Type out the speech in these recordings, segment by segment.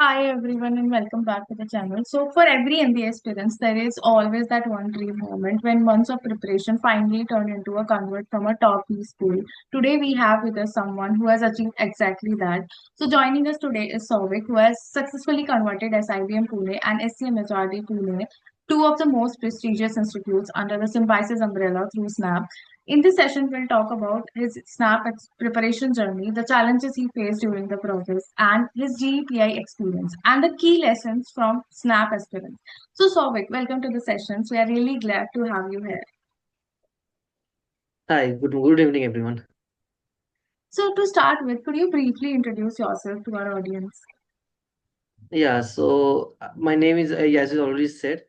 Hi everyone and welcome back to the channel. So for every MBA students, there is always that one dream moment when months of preparation finally turn into a convert from a top B school. Today we have with us someone who has achieved exactly that. So joining us today is Souvik, who has successfully converted SIBM Pune and SCMHRD Pune, two of the most prestigious institutes under the Symbiosis umbrella through SNAP. In this session, we'll talk about his preparation journey, the challenges he faced during the process, and his GEPI experience, and the key lessons from SNAP Aspirants. So, Souvik, welcome to the sessions. We are really glad to have you here. Hi, good evening, everyone. So, to start with, could you briefly introduce yourself to our audience? My name is, as you already said,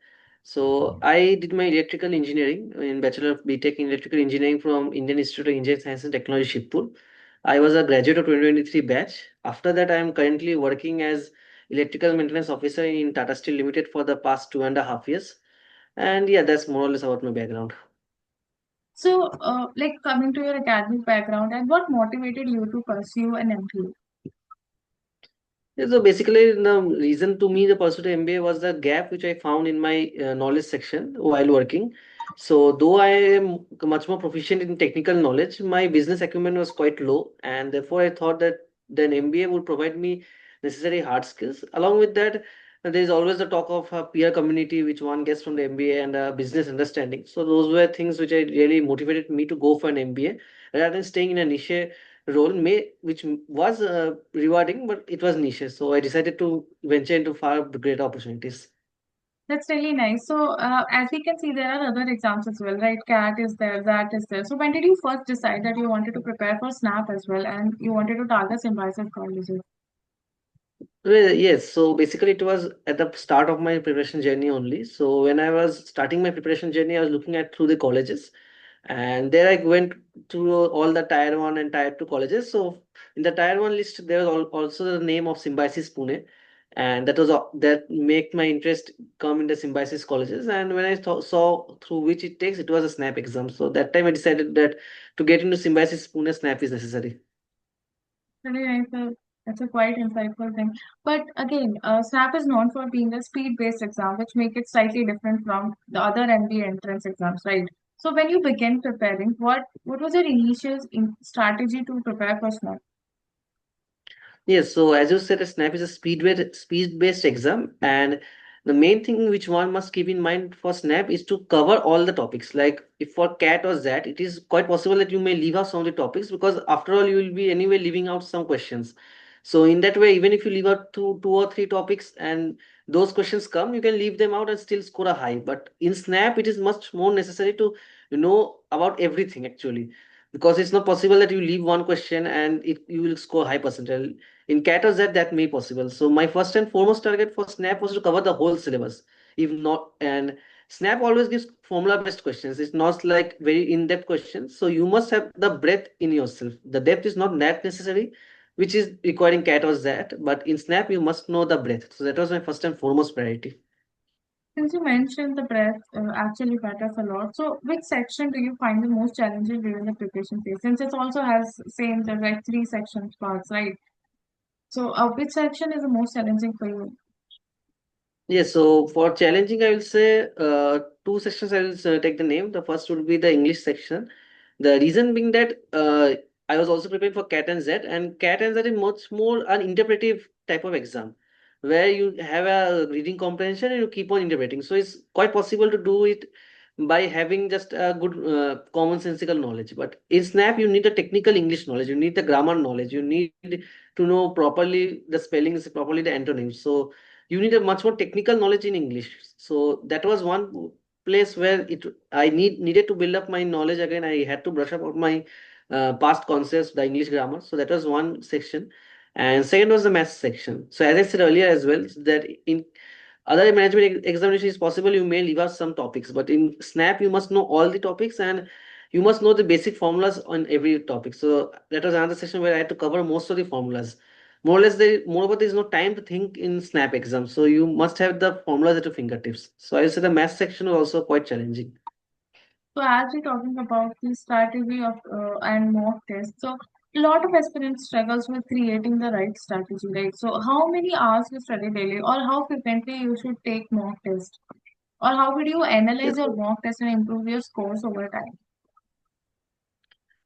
so I did my electrical engineering in Bachelor of BTech in Electrical Engineering from Indian Institute of Engineering Science and Technology, Shibpur. I was a graduate of 2023 batch. After that, I am currently working as electrical maintenance officer in Tata Steel Limited for the past 2.5 years. And yeah, that's more or less about my background. So, like coming to your academic background, and what motivated you to pursue an MBA? Yeah, so basically, the reason to me the pursuit of MBA was the gap which I found in my knowledge section while working. So, though I am much more proficient in technical knowledge, my business acumen was quite low, and therefore I thought that then MBA would provide me necessary hard skills. Along with that, there is always the talk of a peer community which one gets from the MBA and business understanding. So, those were things which I really motivated me to go for an MBA rather than staying in a niche role was rewarding, but it was niche, so I decided to venture into far greater opportunities. That's really nice. So, as we can see, there are other exams as well, right? CAT is there, that is there. So, when did you first decide that you wanted to prepare for SNAP as well and you wanted to target symbiosis colleges? Well, yes, so basically it was at the start of my preparation journey only. So when I was starting my preparation journey, I was looking at through the colleges, and there I went through all the tier 1 and tier 2 colleges. So in the tier 1 list there was also the name of Symbiosis Pune, and that made my interest come into Symbiosis colleges. And when I saw through which it takes, it was a SNAP exam. So that time I decided that to get into Symbiosis Pune, SNAP is necessary. Really nice. That's a quite insightful thing. But again, SNAP is known for being a speed-based exam, which make it slightly different from the other MBA entrance exams, right? So, when you began preparing, what was your strategy to prepare for SNAP? Yes, so as you said, a SNAP is a speed-based exam, and the main thing which one must keep in mind for SNAP is to cover all the topics. Like if for CAT or ZAT, it is quite possible that you may leave out some of the topics because after all, you will be anyway leaving out some questions. So in that way, even if you leave out two or three topics and those questions come, you can leave them out and still score a high. But in SNAP, it is much more necessary to know about everything actually, because it's not possible that you leave one question and you will score high percentage. In CAT or Z, that may possible. So my first and foremost target for SNAP was to cover the whole syllabus. If not, and SNAP always gives formula-based questions. It's not like very in-depth questions. So you must have the breadth in yourself. The depth is not that necessary, which is requiring CAT or Z. But in SNAP, you must know the breadth. So that was my first and foremost priority. Since you mentioned the breadth actually matters a lot, so which section do you find the most challenging during the preparation phase? Since it also has same the like three sections parts, right? So, which section is the most challenging for you? Yes, so for challenging, I will say two sections I will take the name. The first would be the English section. The reason being that I was also preparing for CAT and Z, and CAT and Z is much more an interpretive type of exam where you have a reading comprehension and you keep on interpreting. So it's quite possible to do it by having just a good commonsensical knowledge. But in SNAP, you need a technical English knowledge, you need the grammar knowledge, you need to know properly the spellings, properly the antonyms. So you need a much more technical knowledge in English. So that was one place where it I needed to build up my knowledge again. I had to brush up on my past concepts, the English grammar. So that was one section, and second was the math section. So as I said earlier as well, that in other management examination is possible you may leave out some topics, but in SNAP you must know all the topics and you must know the basic formulas on every topic. So that was another session where I had to cover most of the formulas. More or less, moreover, there is no time to think in SNAP exam, so you must have the formulas at your fingertips. So I would say the math section was also quite challenging. So, as we're talking about the strategy of and mock tests, so A lot of aspirants struggles with creating the right strategy, right? So how many hours you study daily, or how frequently you should take mock test, or how would you analyze Yes. your mock test and improve your scores over time?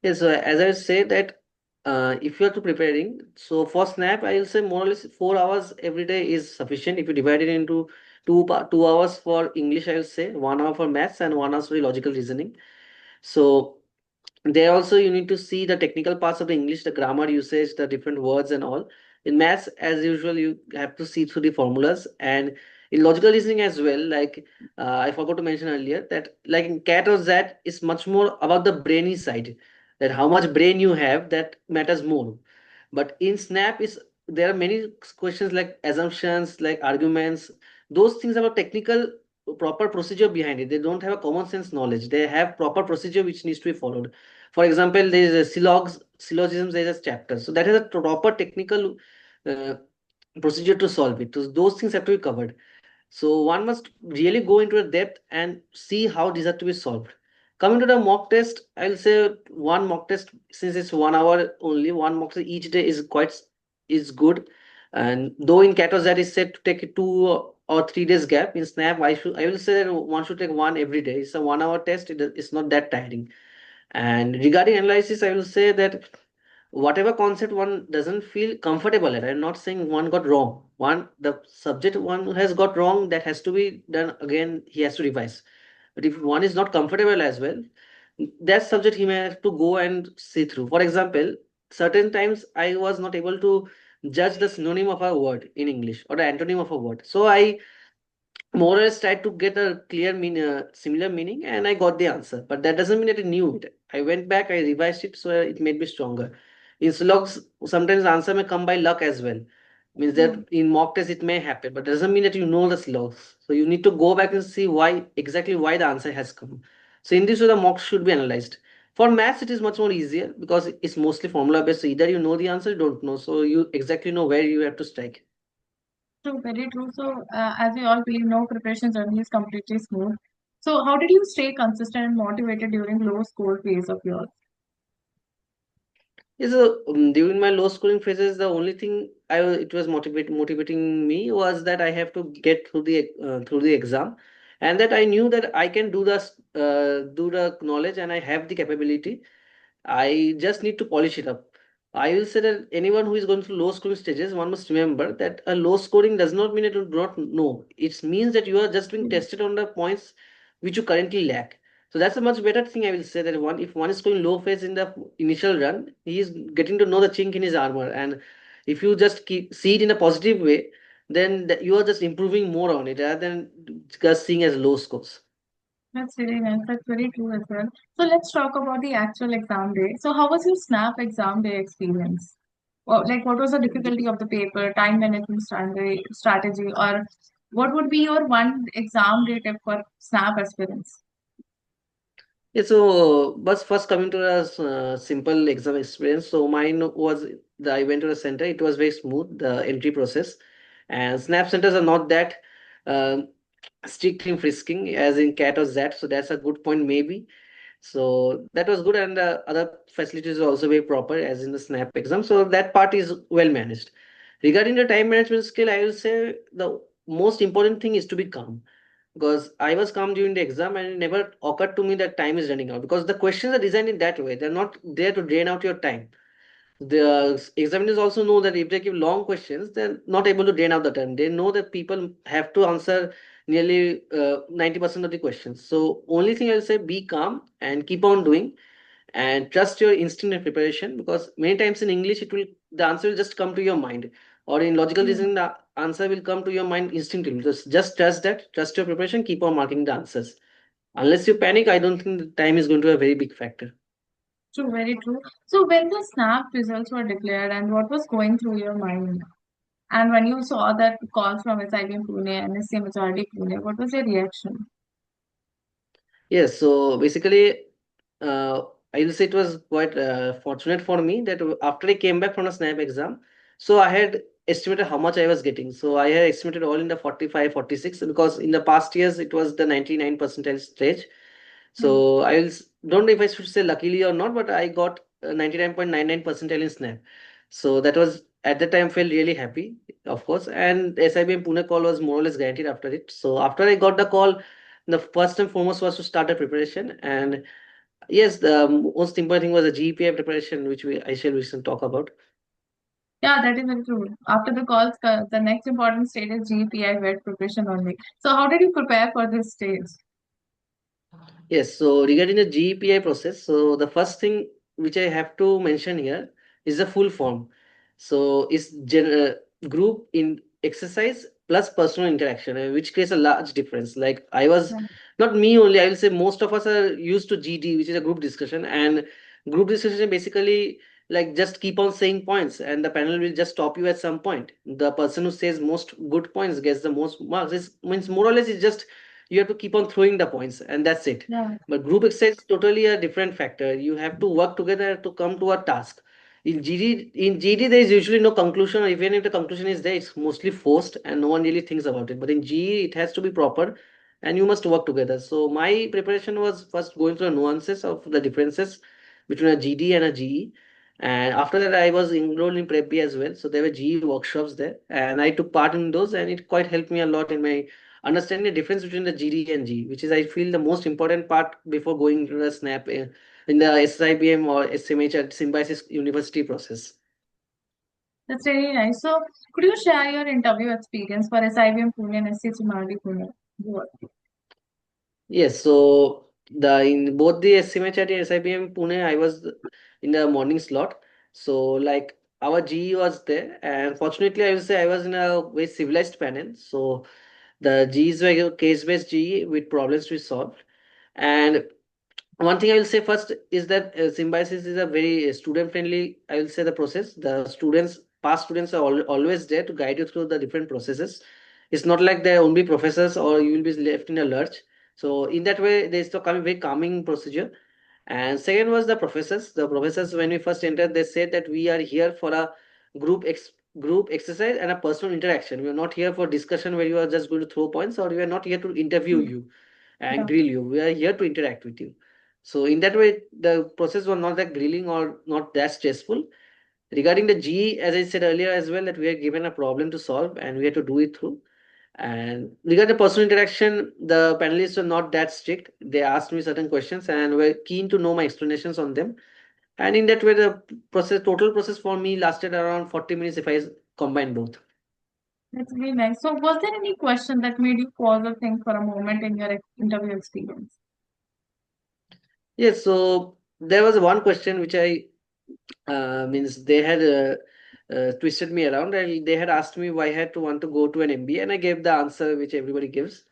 Yes, so as I say that if you are to preparing, so for SNAP, I will say more or less 4 hours every day is sufficient. If you divide it into 2 hours for English, I will say 1 hour for maths and 1 hour for logical reasoning. So there also you need to see the technical parts of the English, the grammar usage, the different words and all. In maths, as usual, you have to see through the formulas, and in logical reasoning as well. Like I forgot to mention earlier that like in cat or zat is much more about the brainy side, that how much brain you have that matters more. But in Snap is there are many questions like assumptions, like arguments. Those things are technical, proper procedure behind it. They don't have a common sense knowledge. They have proper procedure which needs to be followed. For example, there is a syllogisms. There is a chapter, so that is a proper technical uh, procedure to solve it. So those things have to be covered. So one must really go into a depth and see how these are to be solved. Coming to the mock test, I'll say one mock test, since it's 1 hour only, one mock test each day is good. And though in Katos that is said to take a 2 or 3 days gap, in Snap I will say that one should take one every day. It's a 1 hour test. It's not that tiring. And regarding analysis, I will say that whatever concept one doesn't feel comfortable at, I'm not saying one got wrong. One, the subject one has got wrong, that has to be done again, he has to revise. But if one is not comfortable as well, that subject he may have to go and see through. For example, certain times I was not able to judge the synonym of a word in English or the antonym of a word. So I more or less tried to get a clear similar meaning, and I got the answer. But that doesn't mean that I knew it. I went back, I revised it, so it made me stronger. In slogs, sometimes the answer may come by luck as well. Means that Hmm. in mock test it may happen, but doesn't mean that you know the slogs. So you need to go back and see why the answer has come. So in this way, the mock should be analyzed. For maths, it is much more easier because it's mostly formula based. So either you know the answer, you don't know. So you exactly know where you have to strike. True, very true. So, as we all believe, no preparation journey is completely smooth. So, how did you stay consistent and motivated during low score phase of yours? Yes, so during my low schooling phases, the only thing it was motivating me was that I have to get through the exam, and that I knew that I can do the knowledge and I have the capability. I just need to polish it up. I will say that anyone who is going through low scoring stages, one must remember that a low scoring does not mean that you do not know. It means that you are just being Hmm. tested on the points which you currently lack. So that's a much better thing. I will say that if one is going low phase in the initial run, he is getting to know the chink in his armor. And if you just keep see it in a positive way, then you are just improving more on it rather than just seeing as low scores. That's very nice. That's very true as well. So, let's talk about the actual exam day. So, how was your SNAP exam day experience? Like, what was the difficulty of the paper, time management strategy, or what would be your one exam day tip for SNAP aspirants? Yeah, so but first coming to a simple exam experience. So mine was I went to the center. It was very smooth, the entry process, and snap centers are not that um strict in frisking as in cat or zat. So that's a good point maybe. So that was good, and other facilities are also very proper as in the snap exam. So that part is well managed. Regarding the time management skill, I will say the most important thing is to be calm, because I was calm during the exam and it never occurred to me that time is running out, because the questions are designed in that way. They're not there to drain out your time. The examiners also know that if they give long questions, they're not able to drain out the time. They know that people have to answer nearly 90% of the questions. So only thing I'll say, be calm and keep on doing, and trust your instinct and preparation, because many times in English the answer will just come to your mind, or in logical Hmm. reasoning the answer will come to your mind instinctively. Just trust that, trust your preparation, keep on marking the answers. Unless you panic, I don't think the time is going to be a very big factor. True, very true. So, when the SNAP results were declared, and what was going through your mind? And when you saw that calls from SIBM Pune and SCMHRD Pune, what was your reaction? Yes, so basically, uh, I will say it was quite fortunate for me that after I came back from a SNAP exam, so I had estimated how much I was getting. So I had estimated all in the 45, 46, because in the past years it was the 99 percentile stage. Hmm. So don't know if I should say luckily or not, but I got 99.99 percentile in SNAP. So that was at the time felt really happy, of course. And SIBM Pune call was more or less guaranteed after it. So after I got the call, the first and foremost was to start the preparation. And yes, the most important thing was the GPA preparation, which I shall we shall talk about. Yeah, that is very true. After the calls, the next important stage is GPI wet preparation only. So how did you prepare for this stage? Yes, so regarding the GEPI process, so the first thing which I have to mention here is the full form. So it's group in exercise plus personal interaction, which creates a large difference. Like I was, Yeah, not me only, I will say most of us are used to GD, which is a group discussion, and group discussion basically like just keep on saying points, and the panel will just stop you at some point. The person who says most good points gets the most marks. It means more or less it's just you have to keep on throwing the points and that's it. yeah, But group exercise is totally a different factor. You have to work together to come to a task. In GD there is usually no conclusion, or even if the conclusion is there, it's mostly forced and no one really thinks about it. But in GE it has to be proper and you must work together. So my preparation was first going through the nuances of the differences between a GD and a GE. And after that, I was enrolled in PrepBee as well. So there were GE workshops there, and I took part in those, and it quite helped me a lot in my understanding the difference between the GD and G, which is I feel the most important part before going to the SNAP in the SIBM or SMH at Symbiosis University process. that's really nice. So could you share your interview experience for SIBM Pune and SCMHRD Pune? What? Yes, so the in both the SMHRD and SIBM Pune, I was in the morning slot. So like our GE was there, and fortunately, I will say I was in a very civilized panel. So the G's were case-based GE with problems to be solved. And one thing I will say first is that Symbiosis is a very student friendly, I will say, the process. The students, past students are always there to guide you through the different processes. It's not like they're only professors or you will be left in a lurch. So in that way, there's the very calming procedure. And second was the professors. The professors, when we first entered, they said that we are here for a group exercise and a personal interaction. We are not here for discussion where you are just going to throw points, or we are not here to interview Hmm. you and Yeah. grill you. We are here to interact with you. So in that way, the process was not that grilling or not that stressful. Regarding the G, as I said earlier as well, that we are given a problem to solve and we have to do it through. And regarding the personal interaction, the panelists were not that strict. They asked me certain questions and were keen to know my explanations on them. And in that way, the total process for me lasted around 40 minutes if I combine both. That's really nice. So was there any question that made you pause or think for a moment in your interview experience? Yes, so there was one question which I means they had twisted me around and they had asked me why I had to want to go to an MBA and I gave the answer which everybody gives.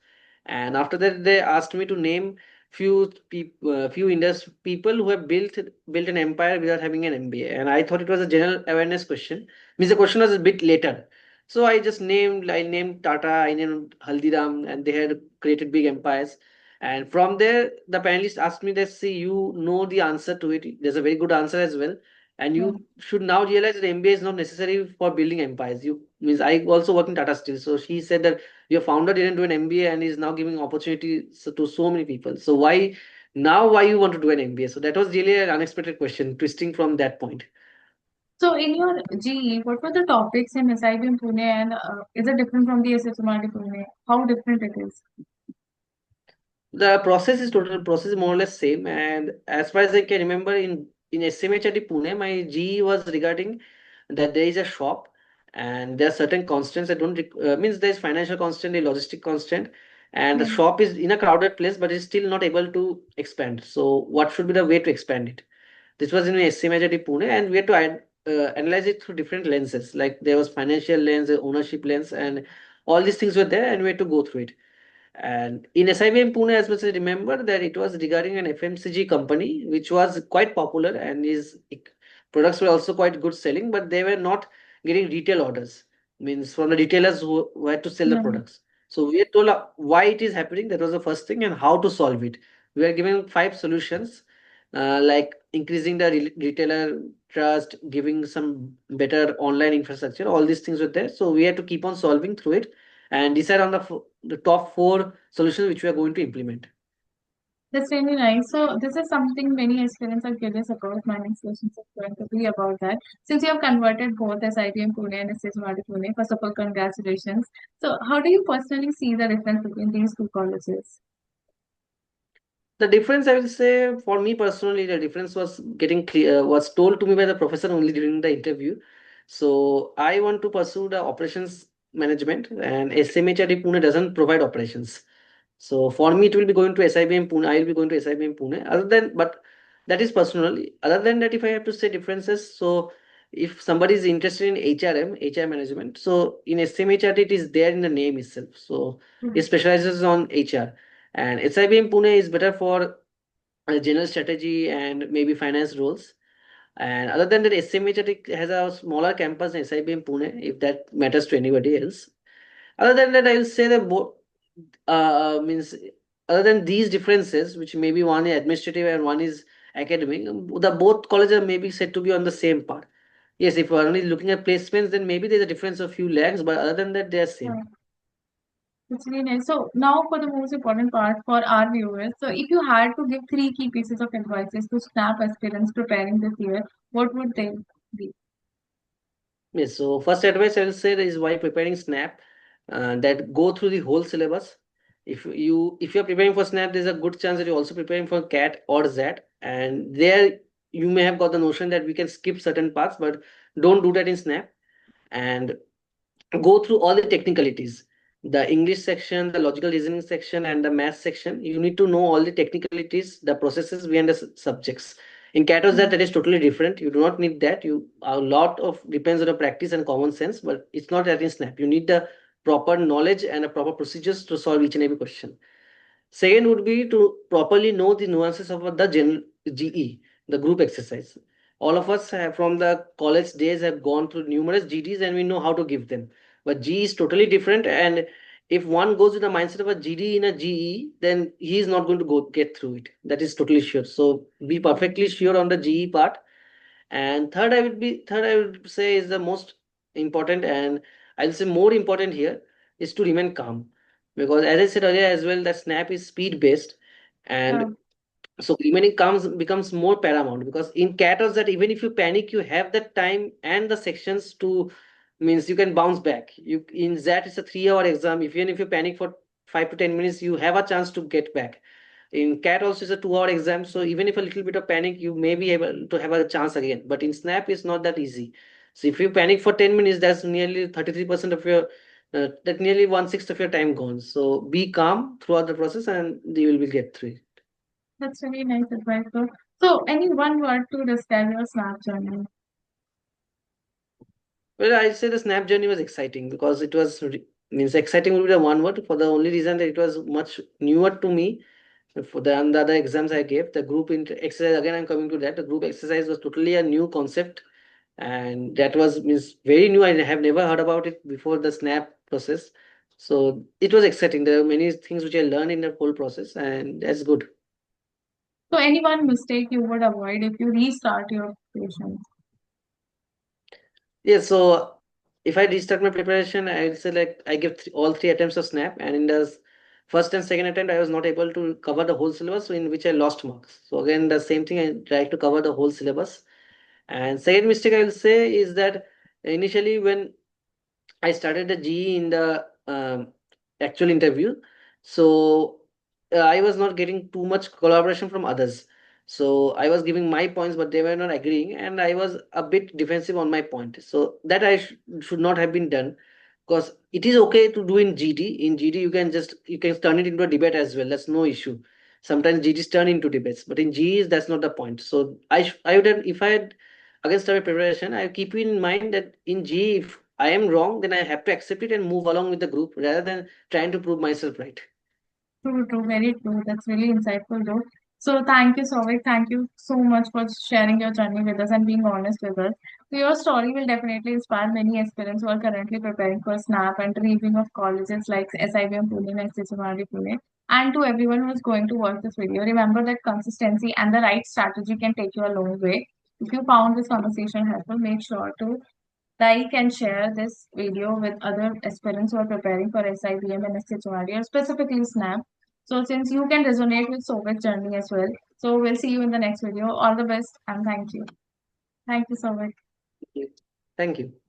And after that, they asked me to name few people who have built an empire without having an MBA. And I thought it was a general awareness question. Means the question was a bit later. So I named Tata, I named Haldiram, and they had created big empires. And from there, the panelists asked me that, see, you know the answer to it. There's a very good answer as well. And Yeah. you should now realize that MBA is not necessary for building empires. You means I also work in Tata Steel. So she said that your founder didn't do an MBA and is now giving opportunity to so many people. So why you want to do an MBA? So that was really an unexpected question, twisting from that point. So in your GE, what were the topics in SIBM Pune and is it different from the SHMRD Pune? How different it is? The process is more or less same. And as far as I can remember, in SMHRD Pune, my GE was regarding that there is a shop and there are certain constants that don't means there is financial constant, a logistic constant, and the Yeah. shop is in a crowded place but is still not able to expand. So what should be the way to expand it? This was in SMHRD Pune, and we had to analyze it through different lenses. Like there was financial lens, ownership lens, and all these things were there, and we had to go through it. And in SIBM Pune, as much as I remember, that it was regarding an FMCG company, which was quite popular and his products were also quite good selling, but they were not getting retail orders. Means from the retailers who had to sell the Yeah. products. So we are told why it is happening. That was the first thing, and how to solve it. We are given five solutions, like increasing the retailer trust, giving some better online infrastructure. All these things were there. So we had to keep on solving through it and decide on the top four solutions which we are going to implement. That's really nice. So this is something many aspirants are curious about. My next question is going to be about that. Since you have converted both SIBM Pune and SCMHRD Pune, first of all, congratulations. So how do you personally see the difference between these two colleges? The difference, I will say, for me personally, the difference was getting clear, was told to me by the professor only during the interview. So I want to pursue the operations management, and SMHRD Pune doesn't provide operations. So for me, it will be going to SIBM Pune. I will be going to SIBM Pune. Other than, but that is personally. Other than that, if I have to say differences, so if somebody is interested in HR management, so in SMHRD, it is there in the name itself. So it specializes on HR, and SIBM Pune is better for general strategy and maybe finance roles. And other than that, SMHRD has a smaller campus in SIBM Pune, if that matters to anybody else. Other than that, I will say that both means other than these differences, which maybe one is administrative and one is academic, the both colleges are maybe said to be on the same part. Yes, if we're only looking at placements, then maybe there's a difference of few lakhs, but other than that, they are same. Yeah. It's really nice. So now for the most important part for our viewers. So if you had to give three key pieces of advice to SNAP aspirants preparing this year, what would they be? Yes, so first advice I will say is why preparing SNAP, that go through the whole syllabus. If you're preparing for SNAP, there's a good chance that you're also preparing for CAT or ZAT, and there you may have got the notion that we can skip certain parts, but don't do that in SNAP. And go through all the technicalities, the English section, the logical reasoning section, and the math section. You need to know all the technicalities, the processes behind the subjects. In catos that is totally different. You do not need that. You a lot of depends on the practice and common sense, but it's not that in snap. You need the proper knowledge and a proper procedures to solve each and every question. Second would be to properly know the nuances of the general GE, the group exercise. All of us have, from the college days, have gone through numerous GDs and we know how to give them. But G is totally different, and if one goes with the mindset of a GD in a GE, then he is not going to go get through it. That is totally sure. So be perfectly sure on the GE part. And third I would say is the most important, and I'll say more important here is to remain calm, because as I said earlier as well, that snap is speed based, Yeah. and so remaining calm becomes more paramount, because in catos that even if you panic, you have the time and the sections to, means you can bounce back. You in that it's a 3 hour exam. If even if you panic for 5 to 10 minutes, you have a chance to get back. In CAT also is a 2 hour exam, so even if a little bit of panic, you may be able to have a chance again. But in Snap, it's not that easy. So if you panic for 10 minutes, that's nearly 33% of your, that nearly one-sixth of your time gone. So be calm throughout the process, and you will be get through it. That's really nice advice. So any one word to describe your SNAP journey? Well, I say the Snap journey was exciting because it was means exciting would be the one word, for the only reason that it was much newer to me. For the other exams I gave, the exercise, again I'm coming to that. The group exercise was totally a new concept, and that was means very new. I have never heard about it before the snap process, so it was exciting. There are many things which I learned in the whole process, and that's good. So any one mistake you would avoid if you restart your preparation? Yeah, so if I restart my preparation, I will say like I give all three attempts of snap, and in the first and second attempt I was not able to cover the whole syllabus, so in which I lost marks. So again the same thing, I try to cover the whole syllabus. And second mistake I will say is that initially when I started the GE in the actual interview. So I was not getting too much collaboration from others. So I was giving my points, but they were not agreeing, and I was a bit defensive on my point. So that I should not have been done, because it is okay to do in GD. In GD, you can turn it into a debate as well. That's no issue. Sometimes GDs turn into debates, but in GEs that's not the point. So I would have, if I had against our preparation, I keep in mind that in GE, if I am wrong, then I have to accept it and move along with the group rather than trying to prove myself right. True, true, very true. That's really insightful, though. So, thank you, Souvik. Thank you so much for sharing your journey with us and being honest with us. So your story will definitely inspire many aspirants who are currently preparing for SNAP and dreaming of colleges like SIBM Pune and SCMHRD Pune. And to everyone who is going to watch this video, remember that consistency and the right strategy can take you a long way. If you found this conversation helpful, make sure to like and share this video with other aspirants who are preparing for SIBM and SHRD or specifically SNAP. So since you can resonate with Souvik's journey as well, so we'll see you in the next video. All the best and thank you. Thank you, Souvik. Thank you.